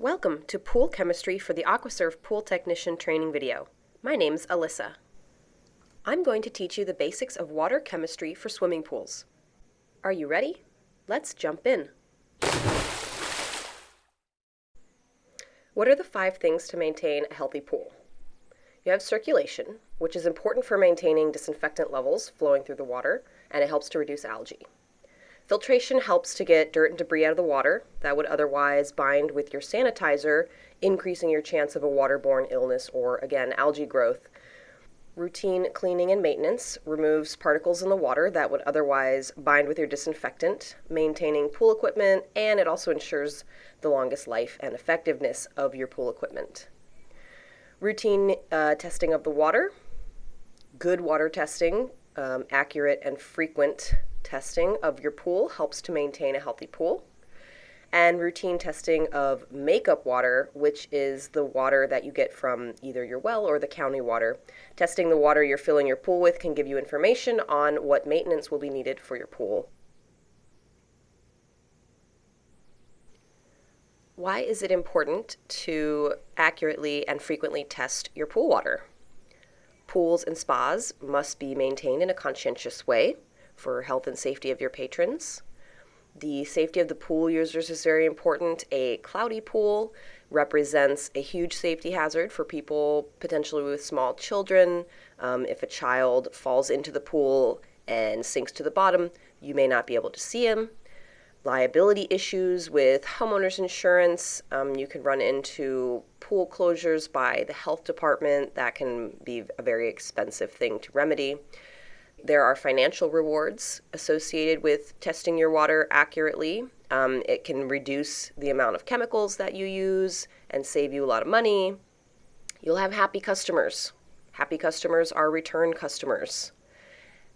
Welcome to Pool Chemistry for the AquaServ Pool Technician Training video. My name's Alyssa. I'm going to teach you the basics of water chemistry for swimming pools. Are you ready? Let's jump in. What are the 5 things to maintain a healthy pool? You have circulation, which is important for maintaining disinfectant levels flowing through the water, and it helps to reduce algae. Filtration helps to get dirt and debris out of the water that would otherwise bind with your sanitizer, increasing your chance of a waterborne illness or, again, algae growth. Routine cleaning and maintenance removes particles in the water that would otherwise bind with your disinfectant, maintaining pool equipment, and it also ensures the longest life and effectiveness of your pool equipment. Routine testing of the water, good water testing, accurate and frequent testing of your pool helps to maintain a healthy pool. And routine testing of makeup water, which is the water that you get from either your well or the county water. Testing the water you're filling your pool with can give you information on what maintenance will be needed for your pool. Why is it important to accurately and frequently test your pool water? Pools and spas must be maintained in a conscientious way for health and safety of your patrons. The safety of the pool users is very important. A cloudy pool represents a huge safety hazard for people potentially with small children. If a child falls into the pool and sinks to the bottom, you may not be able to see him. Liability issues with homeowners insurance. You can run into pool closures by the health department. That can be a very expensive thing to remedy. There are financial rewards associated with testing your water accurately. It can reduce the amount of chemicals that you use and save you a lot of money. You'll have happy customers. Happy customers are return customers.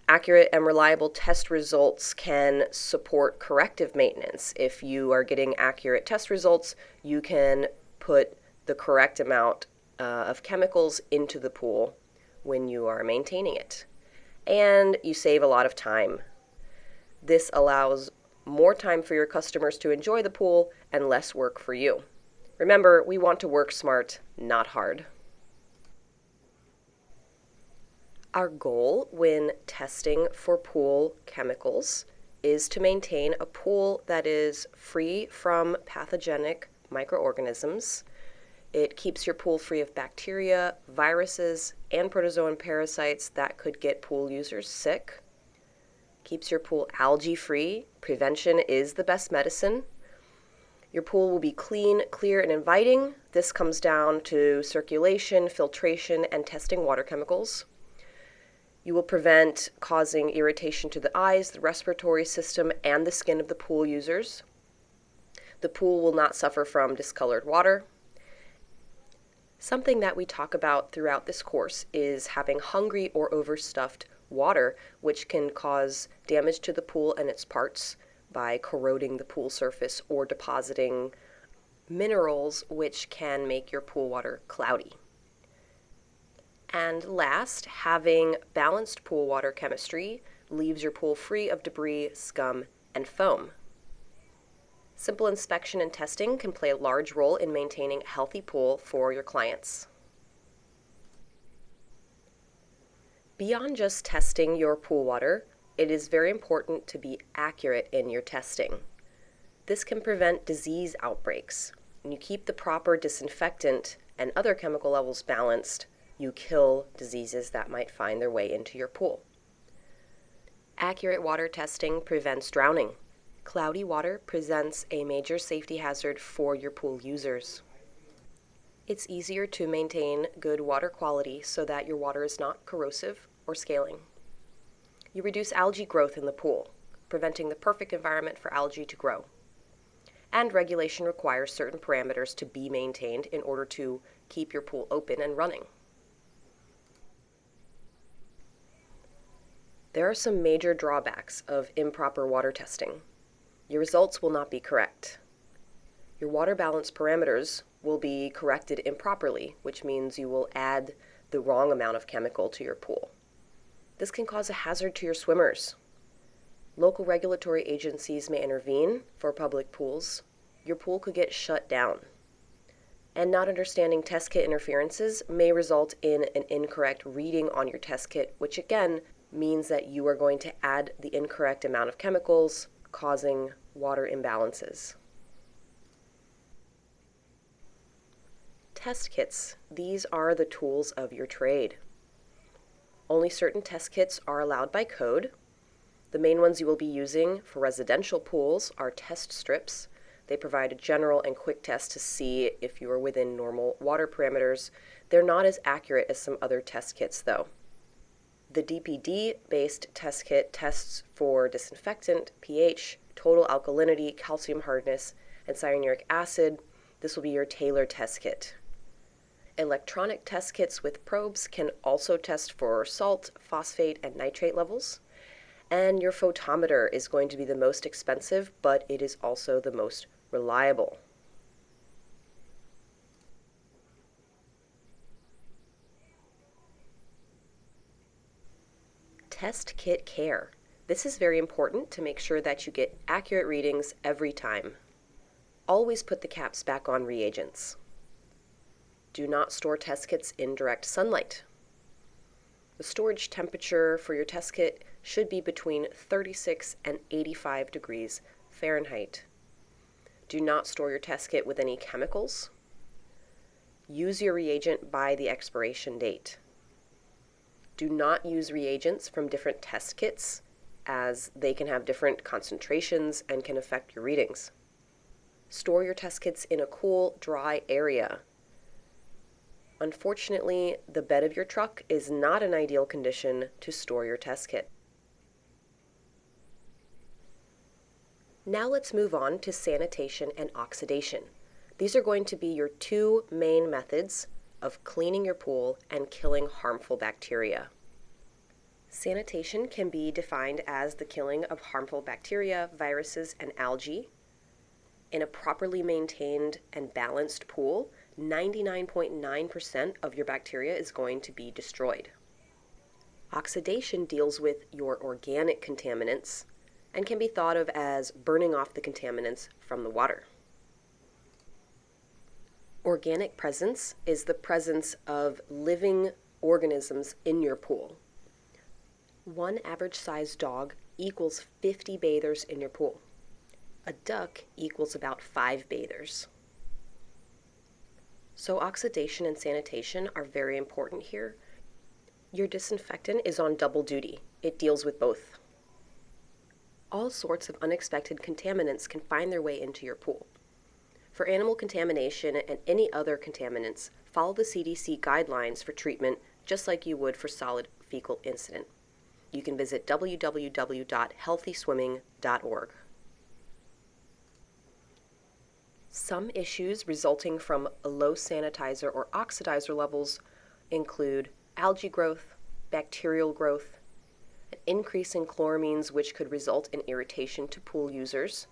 Accurate and reliable test results can support corrective maintenance. If you are getting accurate test results, you can put the correct amount of chemicals into the pool when you are maintaining it. And you save a lot of time. This allows more time for your customers to enjoy the pool and less work for you. Remember, we want to work smart, not hard. Our goal when testing for pool chemicals is to maintain a pool that is free from pathogenic microorganisms. It keeps your pool free of bacteria, viruses, and protozoan parasites that could get pool users sick. Keeps your pool algae-free. Prevention is the best medicine. Your pool will be clean, clear, and inviting. This comes down to circulation, filtration, and testing water chemicals. You will prevent causing irritation to the eyes, the respiratory system, and the skin of the pool users. The pool will not suffer from discolored water. Something that we talk about throughout this course is having hungry or overstuffed water, which can cause damage to the pool and its parts by corroding the pool surface or depositing minerals which can make your pool water cloudy. And last, having balanced pool water chemistry leaves your pool free of debris, scum, and foam. Simple inspection and testing can play a large role in maintaining a healthy pool for your clients. Beyond just testing your pool water, it is very important to be accurate in your testing. This can prevent disease outbreaks. When you keep the proper disinfectant and other chemical levels balanced, you kill diseases that might find their way into your pool. Accurate water testing prevents drowning. Cloudy water presents a major safety hazard for your pool users. It's easier to maintain good water quality so that your water is not corrosive or scaling. You reduce algae growth in the pool, preventing the perfect environment for algae to grow. And regulation requires certain parameters to be maintained in order to keep your pool open and running. There are some major drawbacks of improper water testing. Your results will not be correct. Your water balance parameters will be corrected improperly, which means you will add the wrong amount of chemical to your pool. This can cause a hazard to your swimmers. Local regulatory agencies may intervene for public pools. Your pool could get shut down. And not understanding test kit interferences may result in an incorrect reading on your test kit, which again means that you are going to add the incorrect amount of chemicals, causing water imbalances. Test kits. These are the tools of your trade. Only certain test kits are allowed by code. The main ones you will be using for residential pools are test strips. They provide a general and quick test to see if you are within normal water parameters. They're not as accurate as some other test kits, though. The DPD-based test kit tests for disinfectant, pH, total alkalinity, calcium hardness, and cyanuric acid. This will be your tailored test kit. Electronic test kits with probes can also test for salt, phosphate, and nitrate levels. And your photometer is going to be the most expensive, but it is also the most reliable. Test kit care. This is very important to make sure that you get accurate readings every time. Always put the caps back on reagents. Do not store test kits in direct sunlight. The storage temperature for your test kit should be between 36 and 85 degrees Fahrenheit. Do not store your test kit with any chemicals. Use your reagent by the expiration date. Do not use reagents from different test kits, as they can have different concentrations and can affect your readings. Store your test kits in a cool, dry area. Unfortunately, the bed of your truck is not an ideal condition to store your test kit. Now let's move on to sanitation and oxidation. These are going to be your two main methods of cleaning your pool and killing harmful bacteria. Sanitation can be defined as the killing of harmful bacteria, viruses, and algae. In a properly maintained and balanced pool, 99.9% of your bacteria is going to be destroyed. Oxidation deals with your organic contaminants and can be thought of as burning off the contaminants from the water. Organic presence is the presence of living organisms in your pool. One average-sized dog equals 50 bathers in your pool. A duck equals about 5 bathers. So oxidation and sanitation are very important here. Your disinfectant is on double duty. It deals with both. All sorts of unexpected contaminants can find their way into your pool. For animal contamination and any other contaminants, follow the CDC guidelines for treatment just like you would for solid fecal incident. You can visit www.healthyswimming.org. Some issues resulting from low sanitizer or oxidizer levels include algae growth, bacterial growth, an increase in chloramines which could result in irritation to pool users,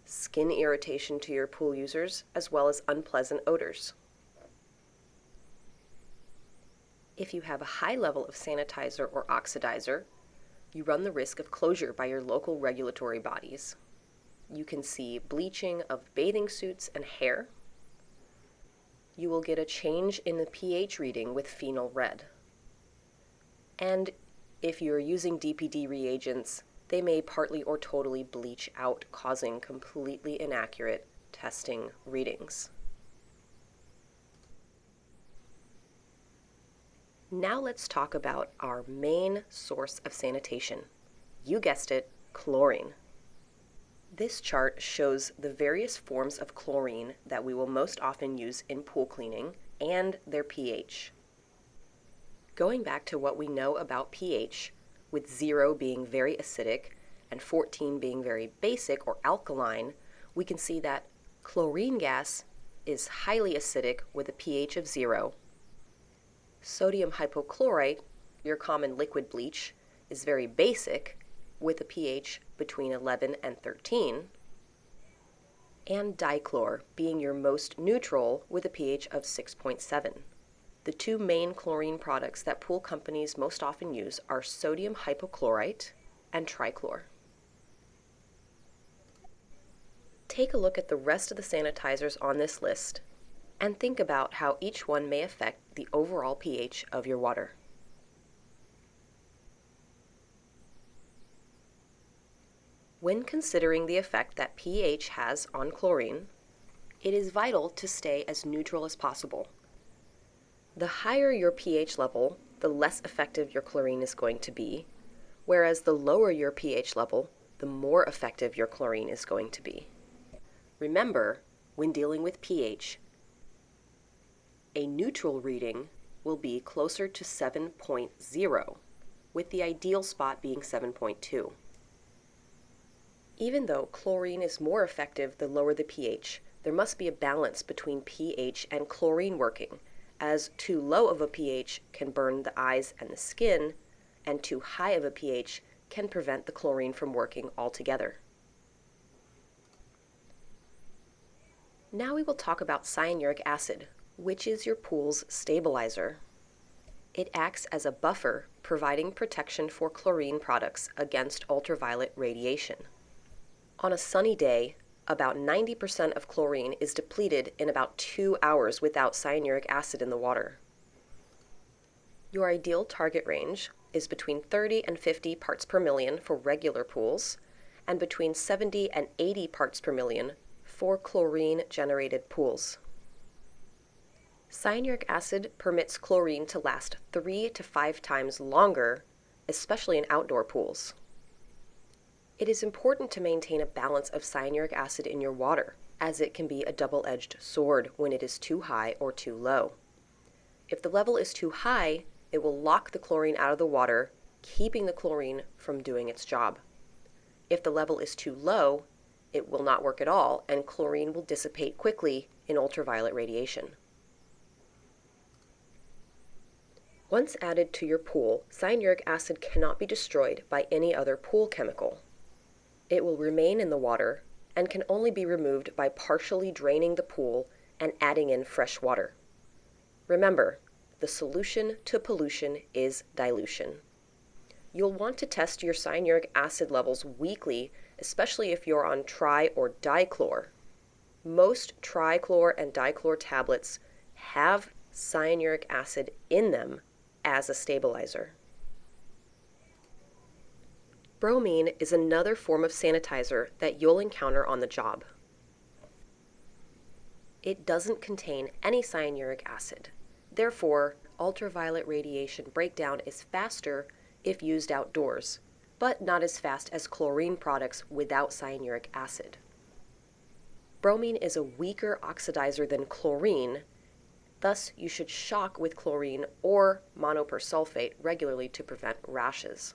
skin irritation to your pool users, as well as unpleasant odors. If you have a high level of sanitizer or oxidizer, you run the risk of closure by your local regulatory bodies. You can see bleaching of bathing suits and hair. You will get a change in the pH reading with phenol red. And if you're using DPD reagents, they may partly or totally bleach out, causing completely inaccurate testing readings. Now let's talk about our main source of sanitation. You guessed it, chlorine. This chart shows the various forms of chlorine that we will most often use in pool cleaning and their pH. Going back to what we know about pH, with 0 being very acidic and 14 being very basic or alkaline, we can see that chlorine gas is highly acidic with a pH of 0. Sodium hypochlorite, your common liquid bleach, is very basic with a pH between 11 and 13, and dichlor being your most neutral with a pH of 6.7. The two main chlorine products that pool companies most often use are sodium hypochlorite and trichlor. Take a look at the rest of the sanitizers on this list and think about how each one may affect the overall pH of your water. When considering the effect that pH has on chlorine, it is vital to stay as neutral as possible. The higher your pH level, the less effective your chlorine is going to be, whereas the lower your pH level, the more effective your chlorine is going to be. Remember, when dealing with pH, a neutral reading will be closer to 7.0, with the ideal spot being 7.2. Even though chlorine is more effective the lower the pH, there must be a balance between pH and chlorine working, as too low of a pH can burn the eyes and the skin, and too high of a pH can prevent the chlorine from working altogether. Now we will talk about cyanuric acid, which is your pool's stabilizer. It acts as a buffer, providing protection for chlorine products against ultraviolet radiation. On a sunny day, about 90% of chlorine is depleted in about 2 hours without cyanuric acid in the water. Your ideal target range is between 30 and 50 parts per million for regular pools, and between 70 and 80 parts per million for chlorine-generated pools. Cyanuric acid permits chlorine to last 3 to 5 times longer, especially in outdoor pools. It is important to maintain a balance of cyanuric acid in your water, as it can be a double-edged sword when it is too high or too low. If the level is too high, it will lock the chlorine out of the water, keeping the chlorine from doing its job. If the level is too low, it will not work at all, and chlorine will dissipate quickly in ultraviolet radiation. Once added to your pool, cyanuric acid cannot be destroyed by any other pool chemical. It will remain in the water and can only be removed by partially draining the pool and adding in fresh water. Remember, the solution to pollution is dilution. You'll want to test your cyanuric acid levels weekly, especially if you're on tri or dichlor. Most trichlor and dichlor tablets have cyanuric acid in them as a stabilizer. Bromine is another form of sanitizer that you'll encounter on the job. It doesn't contain any cyanuric acid. Therefore, ultraviolet radiation breakdown is faster if used outdoors, but not as fast as chlorine products without cyanuric acid. Bromine is a weaker oxidizer than chlorine, thus you should shock with chlorine or monopersulfate regularly to prevent rashes.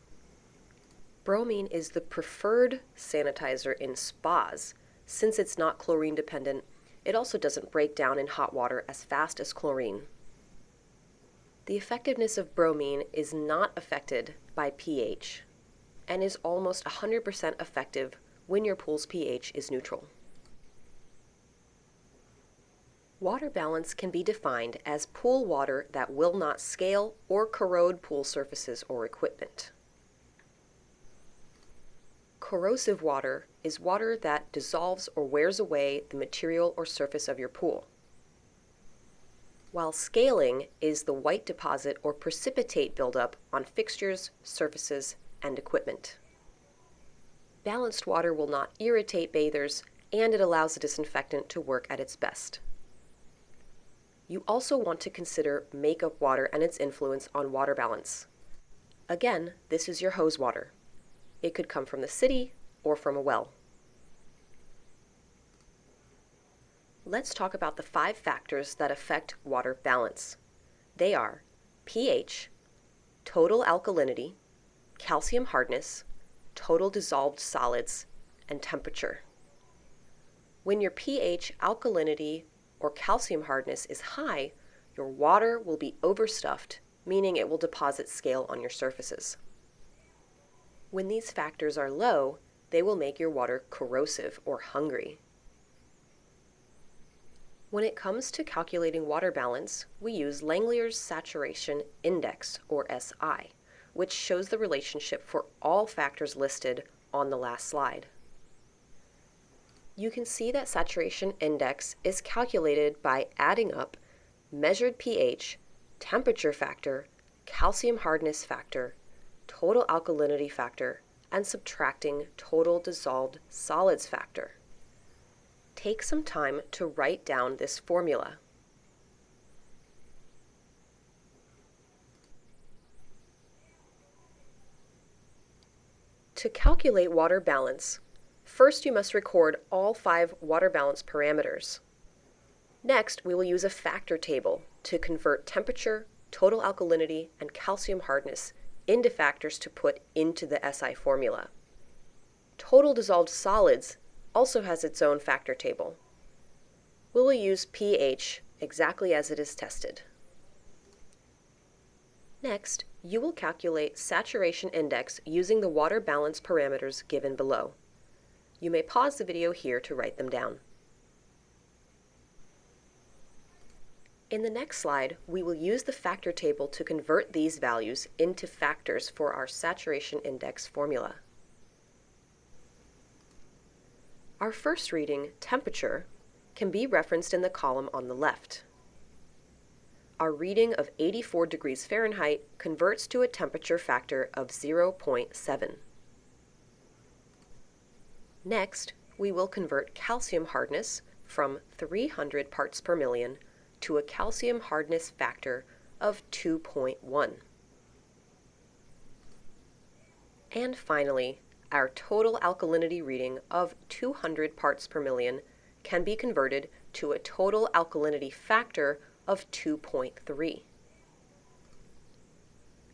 Bromine is the preferred sanitizer in spas. Since it's not chlorine dependent, it also doesn't break down in hot water as fast as chlorine. The effectiveness of bromine is not affected by pH and is almost 100% effective when your pool's pH is neutral. Water balance can be defined as pool water that will not scale or corrode pool surfaces or equipment. Corrosive water is water that dissolves or wears away the material or surface of your pool, while scaling is the white deposit or precipitate buildup on fixtures, surfaces, and equipment. Balanced water will not irritate bathers, and it allows the disinfectant to work at its best. You also want to consider makeup water and its influence on water balance. Again, this is your hose water. It could come from the city or from a well. Let's talk about the 5 factors that affect water balance. They are pH, total alkalinity, calcium hardness, total dissolved solids, and temperature. When your pH, alkalinity, or calcium hardness is high, your water will be overstuffed, meaning it will deposit scale on your surfaces. When these factors are low, they will make your water corrosive or hungry. When it comes to calculating water balance, we use Langlier's Saturation Index, or SI, which shows the relationship for all factors listed on the last slide. You can see that saturation index is calculated by adding up measured pH, temperature factor, calcium hardness factor, total alkalinity factor, and subtracting total dissolved solids factor. Take some time to write down this formula. To calculate water balance, first you must record all 5 water balance parameters. Next, we will use a factor table to convert temperature, total alkalinity, and calcium hardness into factors to put into the SI formula. Total dissolved solids also has its own factor table. We will use pH exactly as it is tested. Next, you will calculate saturation index using the water balance parameters given below. You may pause the video here to write them down. In the next slide, we will use the factor table to convert these values into factors for our saturation index formula. Our first reading, temperature, can be referenced in the column on the left. Our reading of 84 degrees Fahrenheit converts to a temperature factor of 0.7. Next, we will convert calcium hardness from 300 parts per million to a calcium hardness factor of 2.1. And finally, our total alkalinity reading of 200 parts per million can be converted to a total alkalinity factor of 2.3.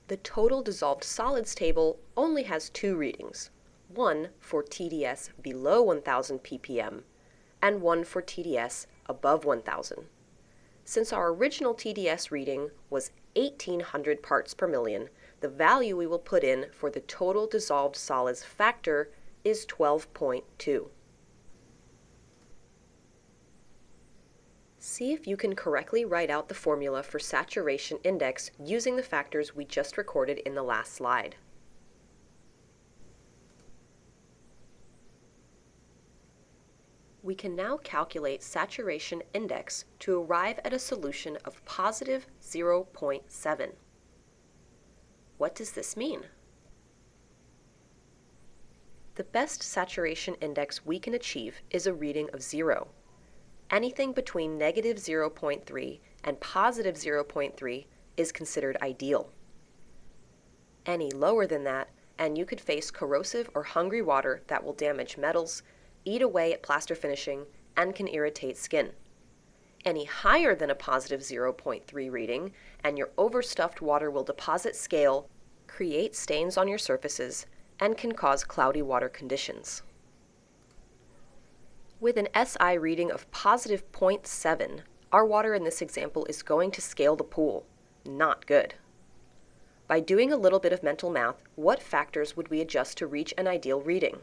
The total dissolved solids table only has 2 readings, one for TDS below 1000 ppm and one for TDS above 1000. Since our original TDS reading was 1800 parts per million, the value we will put in for the total dissolved solids factor is 12.2. See if you can correctly write out the formula for saturation index using the factors we just recorded in the last slide. We can now calculate saturation index to arrive at a solution of positive 0.7. What does this mean? The best saturation index we can achieve is a reading of 0. Anything between negative 0.3 and positive 0.3 is considered ideal. Any lower than that, and you could face corrosive or hungry water that will damage metals, eat away at plaster finishing, and can irritate skin. Any higher than a positive 0.3 reading, and your overstuffed water will deposit scale, create stains on your surfaces, and can cause cloudy water conditions. With an SI reading of positive 0.7, our water in this example is going to scale the pool. Not good. By doing a little bit of mental math, what factors would we adjust to reach an ideal reading?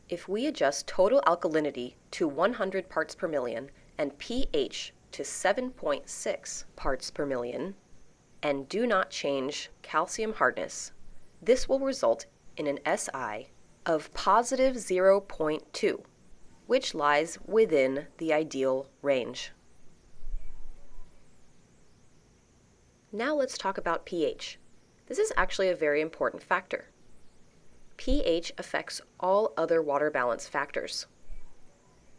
If we adjust total alkalinity to 100 parts per million and pH to 7.6 parts per million, and do not change calcium hardness, this will result in an SI of positive 0.2, which lies within the ideal range. Now let's talk about pH. This is actually a very important factor. pH affects all other water balance factors.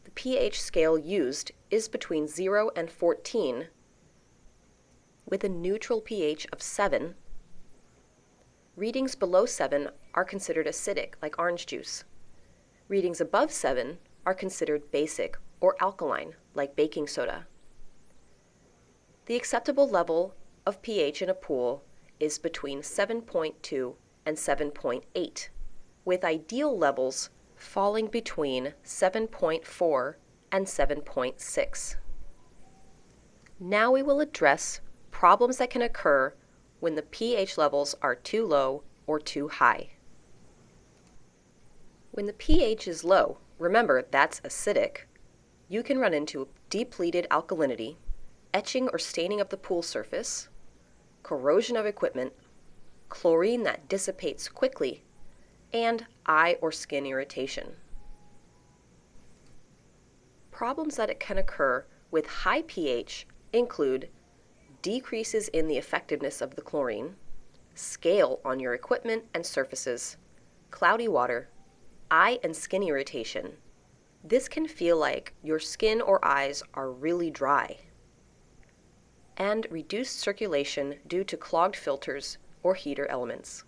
The pH scale used is between 0 and 14, with a neutral pH of 7. Readings below 7 are considered acidic, like orange juice. Readings above 7 are considered basic or alkaline, like baking soda. The acceptable level of pH in a pool is between 7.2 and 7.8, with ideal levels falling between 7.4 and 7.6. Now we will address problems that can occur when the pH levels are too low or too high. When the pH is low, remember that's acidic, you can run into depleted alkalinity, etching or staining of the pool surface, corrosion of equipment, chlorine that dissipates quickly, and eye or skin irritation. Problems that can occur with high pH include decreases in the effectiveness of the chlorine, scale on your equipment and surfaces, cloudy water, eye and skin irritation. This can feel like your skin or eyes are really dry, and reduced circulation due to clogged filters or heater elements.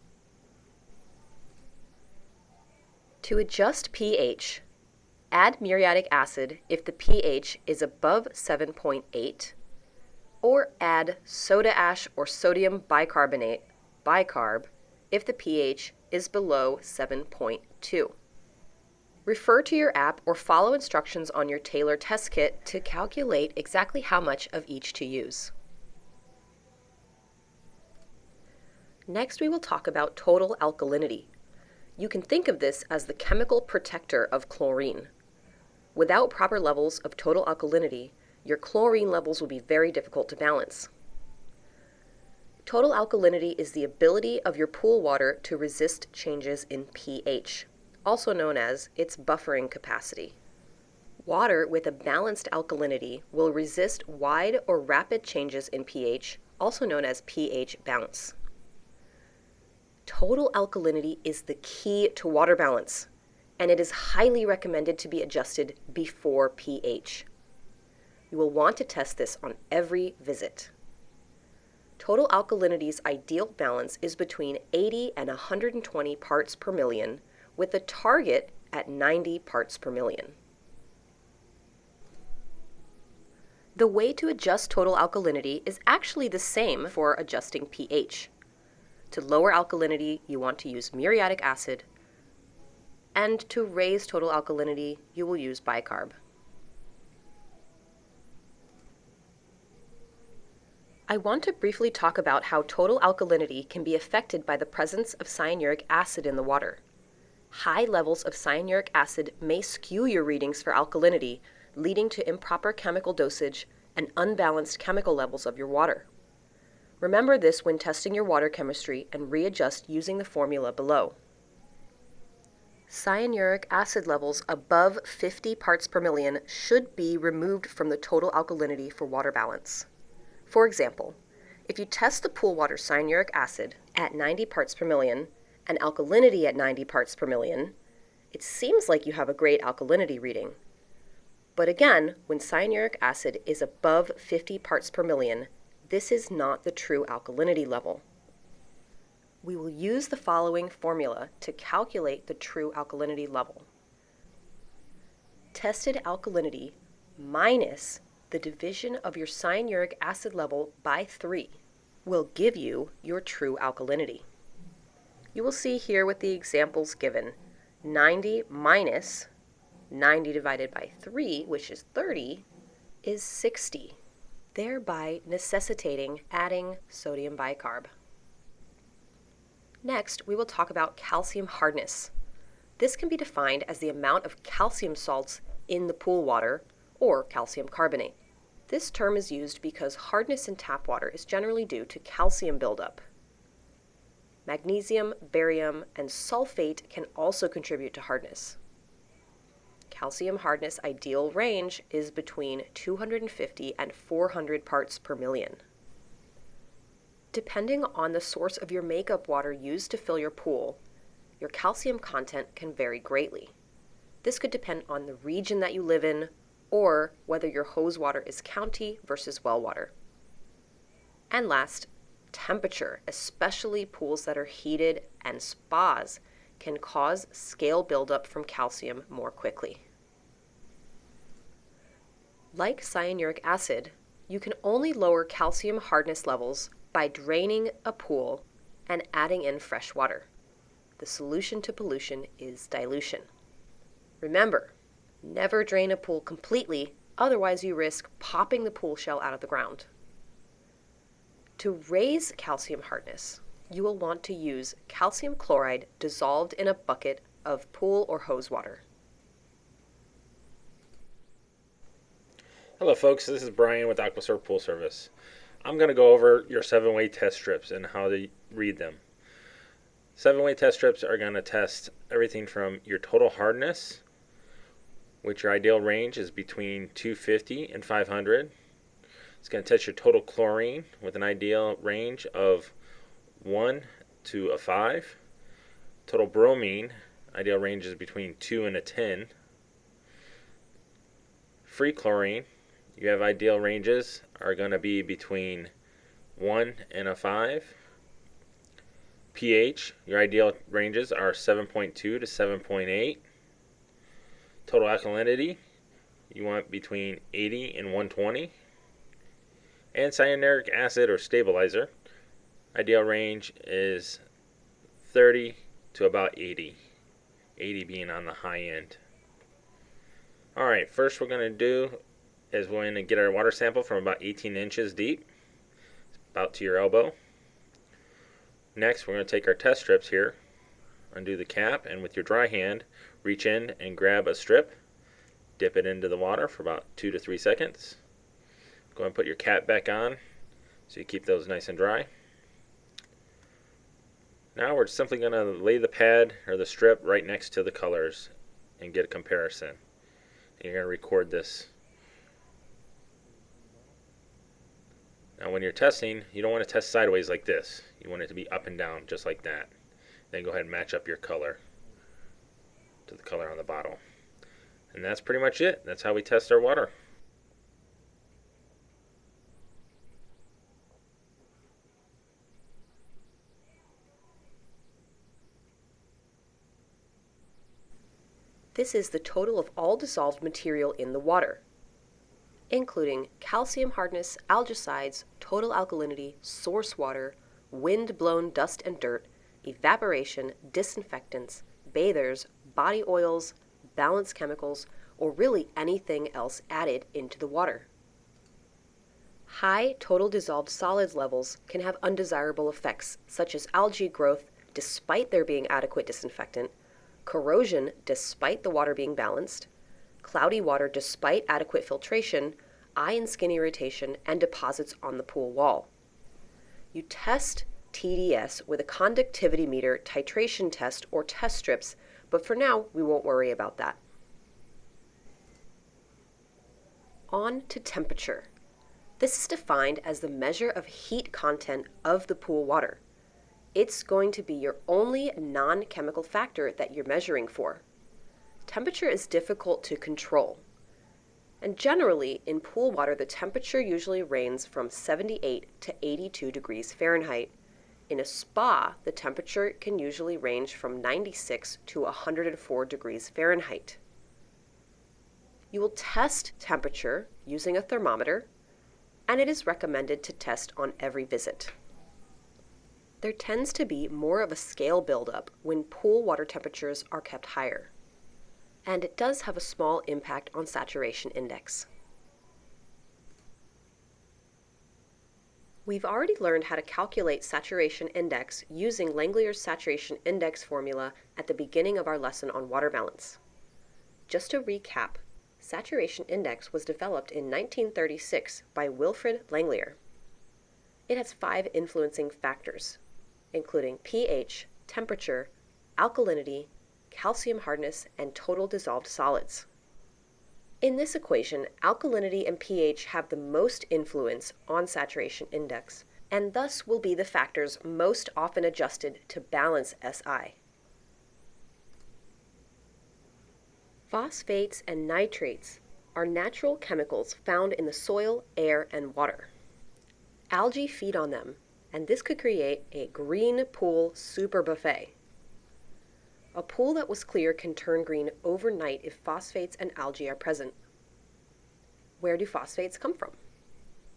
To adjust pH, add muriatic acid if the pH is above 7.8, or add soda ash or sodium bicarbonate, bicarb, if the pH is below 7.2. Refer to your app or follow instructions on your Taylor test kit to calculate exactly how much of each to use. Next, we will talk about total alkalinity. You can think of this as the chemical protector of chlorine. Without proper levels of total alkalinity, your chlorine levels will be very difficult to balance. Total alkalinity is the ability of your pool water to resist changes in pH, also known as its buffering capacity. Water with a balanced alkalinity will resist wide or rapid changes in pH, also known as pH bounce. Total alkalinity is the key to water balance, and it is highly recommended to be adjusted before pH. You will want to test this on every visit. Total alkalinity's ideal balance is between 80 and 120 parts per million, with a target at 90 parts per million. The way to adjust total alkalinity is actually the same for adjusting pH. To lower alkalinity, you want to use muriatic acid, and to raise total alkalinity, you will use bicarb. I want to briefly talk about how total alkalinity can be affected by the presence of cyanuric acid in the water. High levels of cyanuric acid may skew your readings for alkalinity, leading to improper chemical dosage and unbalanced chemical levels of your water. Remember this when testing your water chemistry and readjust using the formula below. Cyanuric acid levels above 50 parts per million should be removed from the total alkalinity for water balance. For example, if you test the pool water cyanuric acid at 90 parts per million and alkalinity at 90 parts per million, it seems like you have a great alkalinity reading. But again, when cyanuric acid is above 50 parts per million, this is not the true alkalinity level. We will use the following formula to calculate the true alkalinity level. Tested alkalinity minus the division of your cyanuric acid level by 3 will give you your true alkalinity. You will see here with the examples given, 90 minus 90 divided by 3, which is 30, is 60, thereby necessitating adding sodium bicarb. Next, we will talk about calcium hardness. This can be defined as the amount of calcium salts in the pool water, or calcium carbonate. This term is used because hardness in tap water is generally due to calcium buildup. Magnesium, barium, and sulfate can also contribute to hardness. Calcium hardness ideal range is between 250 and 400 parts per million. Depending on the source of your makeup water used to fill your pool, your calcium content can vary greatly. This could depend on the region that you live in, or whether your hose water is county versus well water. And last, temperature, especially pools that are heated and spas, can cause scale buildup from calcium more quickly. Like cyanuric acid, you can only lower calcium hardness levels by draining a pool and adding in fresh water. The solution to pollution is dilution. Remember, never drain a pool completely, otherwise you risk popping the pool shell out of the ground. To raise calcium hardness, you will want to use calcium chloride dissolved in a bucket of pool or hose water. Hello folks, this is Brian with AquaServ Pool Service. I'm going to go over your 7-way test strips and how to read them. 7-way test strips are going to test everything from your total hardness, which your ideal range is between 250 and 500. It's going to test your total chlorine with an ideal range of 1 to a 5. Total bromine, ideal range is between 2 and a 10. Free chlorine, you have ideal ranges are going to be between 1 and a 5. pH, your ideal ranges are 7.2 to 7.8. Total alkalinity, you want between 80 and 120. And cyanuric acid or stabilizer, ideal range is 30 to about 80. 80 being on the high end. Alright, first we're going to do is we're going to get our water sample from about 18 inches deep, about to your elbow. Next, we're going to take our test strips here, undo the cap, and with your dry hand, reach in and grab a strip, dip it into the water for about 2 to 3 seconds. Go ahead and put your cap back on so you keep those nice and dry. Now we're simply going to lay the pad or the strip right next to the colors and get a comparison. And you're going to record this. Now when you're testing, you don't want to test sideways like this. You want it to be up and down just like that. Then go ahead and match up your color to the color on the bottle. And that's pretty much it. That's how we test our water. This is the total of all dissolved material in the water, including calcium hardness, algicides, total alkalinity, source water, wind-blown dust and dirt, evaporation, disinfectants, bathers, body oils, balanced chemicals, or really anything else added into the water. High total dissolved solids levels can have undesirable effects, such as algae growth despite there being adequate disinfectant, corrosion despite the water being balanced, cloudy water despite adequate filtration, eye and skin irritation, and deposits on the pool wall. You test TDS with a conductivity meter titration test or test strips, but for now we won't worry about that. On to temperature. This is defined as the measure of heat content of the pool water. It's going to be your only non-chemical factor that you're measuring for. Temperature is difficult to control. And generally, in pool water, the temperature usually ranges from 78 to 82 degrees Fahrenheit. In a spa, the temperature can usually range from 96 to 104 degrees Fahrenheit. You will test temperature using a thermometer, and it is recommended to test on every visit. There tends to be more of a scale buildup when pool water temperatures are kept higher, and it does have a small impact on saturation index. We've already learned how to calculate saturation index using Langlier's saturation index formula at the beginning of our lesson on water balance. Just to recap, saturation index was developed in 1936 by Wilfrid Langlier. It has 5 influencing factors, including pH, temperature, alkalinity, calcium hardness, and total dissolved solids. In this equation, alkalinity and pH have the most influence on saturation index, and thus will be the factors most often adjusted to balance SI. Phosphates and nitrates are natural chemicals found in the soil, air, and water. Algae feed on them, and this could create a green pool super buffet. A pool that was clear can turn green overnight if phosphates and algae are present. Where do phosphates come from?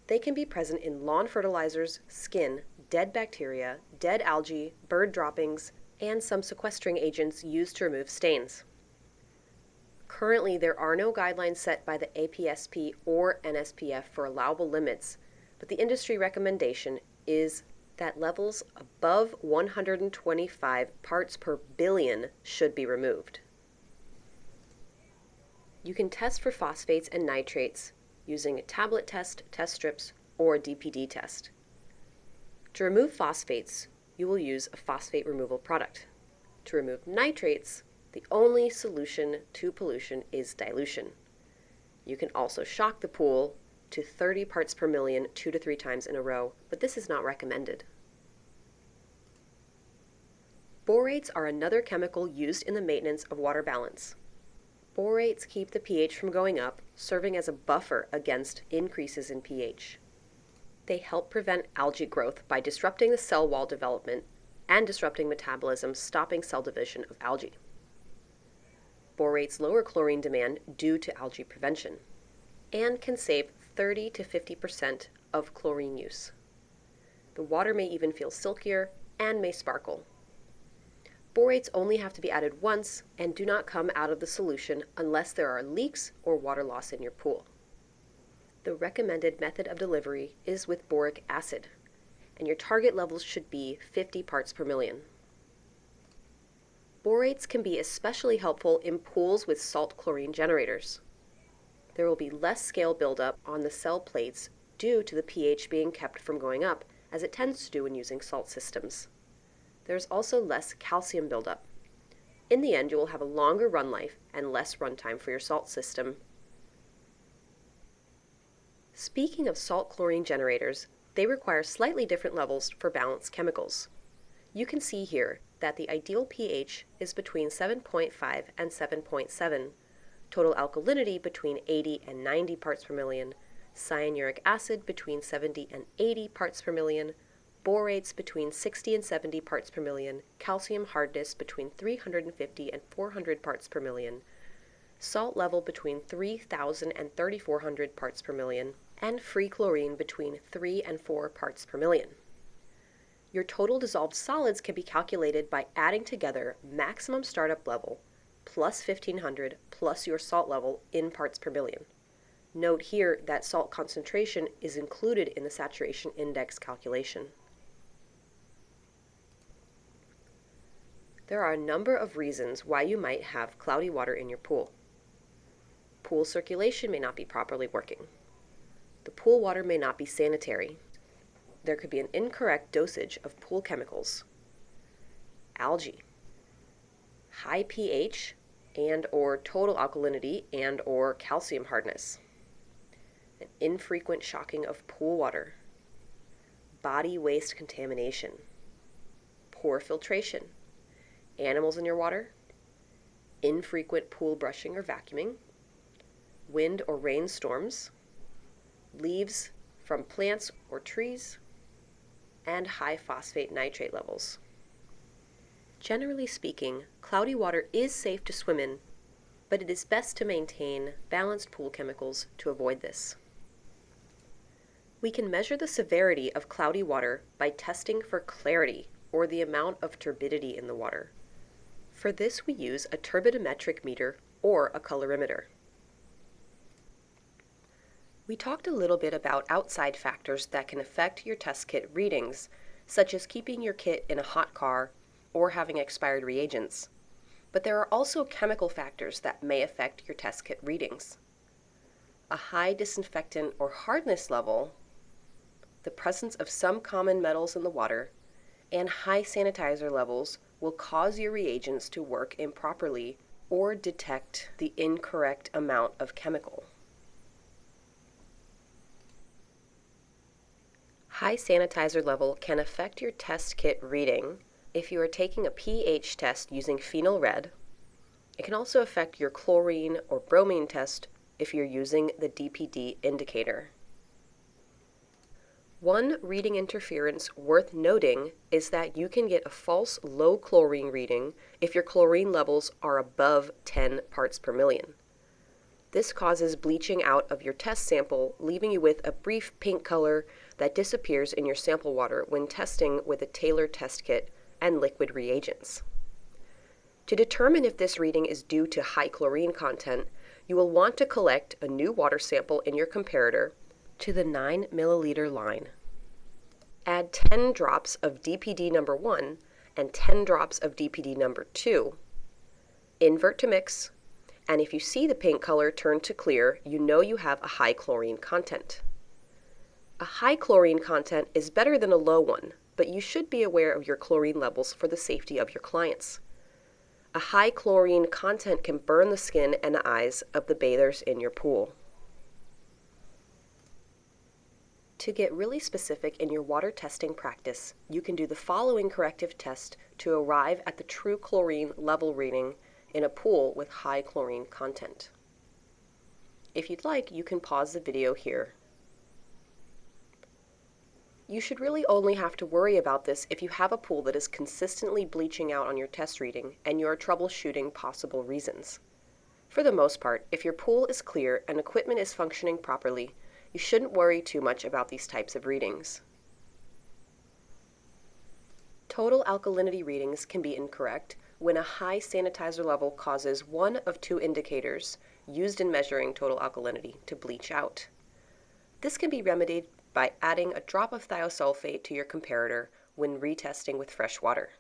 They can be present in lawn fertilizers, skin, dead bacteria, dead algae, bird droppings, and some sequestering agents used to remove stains. Currently, there are no guidelines set by the APSP or NSPF for allowable limits, but the industry recommendation is that levels above 125 parts per billion should be removed. You can test for phosphates and nitrates using a tablet test, test strips, or a DPD test. To remove phosphates, you will use a phosphate removal product. To remove nitrates, the only solution to pollution is dilution. You can also shock the pool to 30 parts per million 2 to 3 times in a row, but this is not recommended. Borates are another chemical used in the maintenance of water balance. Borates keep the pH from going up, serving as a buffer against increases in pH. They help prevent algae growth by disrupting the cell wall development and disrupting metabolism, stopping cell division of algae. Borates lower chlorine demand due to algae prevention and can save 30 to 50% of chlorine use. The water may even feel silkier and may sparkle. Borates only have to be added once and do not come out of the solution unless there are leaks or water loss in your pool. The recommended method of delivery is with boric acid, and your target levels should be 50 parts per million. Borates can be especially helpful in pools with salt chlorine generators. There will be less scale buildup on the cell plates due to the pH being kept from going up, as it tends to do when using salt systems. There's also less calcium buildup. In the end, you will have a longer run life and less runtime for your salt system. Speaking of salt chlorine generators, they require slightly different levels for balanced chemicals. You can see here that the ideal pH is between 7.5 and 7.7, total alkalinity between 80 and 90 parts per million, cyanuric acid between 70 and 80 parts per million, borates between 60 and 70 parts per million, calcium hardness between 350 and 400 parts per million, salt level between 3,000 and 3,400 parts per million, and free chlorine between 3 and 4 parts per million. Your total dissolved solids can be calculated by adding together maximum startup level plus 1,500 plus your salt level in parts per million. Note here that salt concentration is included in the saturation index calculation. There are a number of reasons why you might have cloudy water in your pool. Pool circulation may not be properly working. The pool water may not be sanitary. There could be an incorrect dosage of pool chemicals. Algae. High pH and or total alkalinity and or calcium hardness. An infrequent shocking of pool water. Body waste contamination. Poor filtration. Animals in your water. Infrequent pool brushing or vacuuming. Wind or rain storms. Leaves from plants or trees, and high phosphate nitrate levels. Generally speaking, cloudy water is safe to swim in, but it is best to maintain balanced pool chemicals to avoid this. We can measure the severity of cloudy water by testing for clarity, or the amount of turbidity in the water. For this, we use a turbidimetric meter or a colorimeter. We talked a little bit about outside factors that can affect your test kit readings, such as keeping your kit in a hot car or having expired reagents. But there are also chemical factors that may affect your test kit readings. A high disinfectant or hardness level, the presence of some common metals in the water, and high sanitizer levels will cause your reagents to work improperly or detect the incorrect amount of chemical. High sanitizer level can affect your test kit reading if you are taking a pH test using phenol red. It can also affect your chlorine or bromine test if you're using the DPD indicator. One reading interference worth noting is that you can get a false low chlorine reading if your chlorine levels are above 10 parts per million. This causes bleaching out of your test sample, leaving you with a brief pink color that disappears in your sample water when testing with a tailored test kit and liquid reagents. To determine if this reading is due to high chlorine content, you will want to collect a new water sample in your comparator to the 9 milliliter line. Add 10 drops of DPD number 1 and 10 drops of DPD number 2. Invert to mix, and if you see the pink color turn to clear, you know you have a high chlorine content. A high chlorine content is better than a low one, but you should be aware of your chlorine levels for the safety of your clients. A high chlorine content can burn the skin and eyes of the bathers in your pool. To get really specific in your water testing practice, you can do the following corrective test to arrive at the true chlorine level reading in a pool with high chlorine content. If you'd like, you can pause the video here. You should really only have to worry about this if you have a pool that is consistently bleaching out on your test reading and you are troubleshooting possible reasons. For the most part, if your pool is clear and equipment is functioning properly, you shouldn't worry too much about these types of readings. Total alkalinity readings can be incorrect when a high sanitizer level causes one of two indicators used in measuring total alkalinity to bleach out. This can be remedied by adding a drop of thiosulfate to your comparator when retesting with fresh water.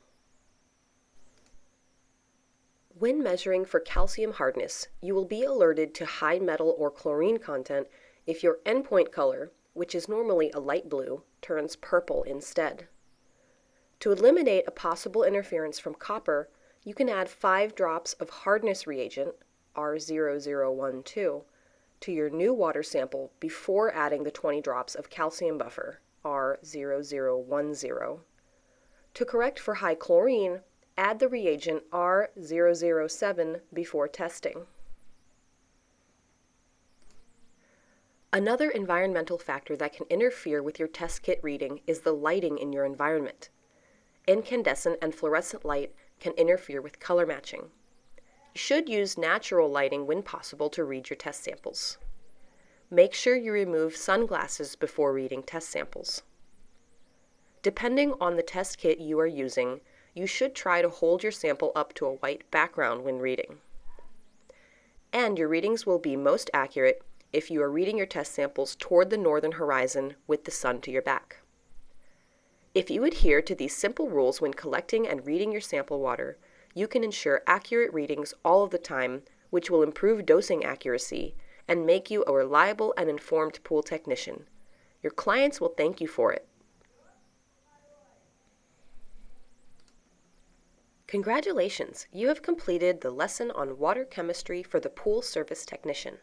When measuring for calcium hardness, you will be alerted to high metal or chlorine content if your endpoint color, which is normally a light blue, turns purple instead. To eliminate a possible interference from copper, you can add 5 drops of hardness reagent, R0012, to your new water sample before adding the 20 drops of calcium buffer, R0010. To correct for high chlorine, add the reagent R007 before testing. Another environmental factor that can interfere with your test kit reading is the lighting in your environment. Incandescent and fluorescent light can interfere with color matching. You should use natural lighting when possible to read your test samples. Make sure you remove sunglasses before reading test samples. Depending on the test kit you are using, you should try to hold your sample up to a white background when reading. And your readings will be most accurate if you are reading your test samples toward the northern horizon with the sun to your back. If you adhere to these simple rules when collecting and reading your sample water, you can ensure accurate readings all of the time, which will improve dosing accuracy and make you a reliable and informed pool technician. Your clients will thank you for it. Congratulations, you have completed the lesson on water chemistry for the pool service technician.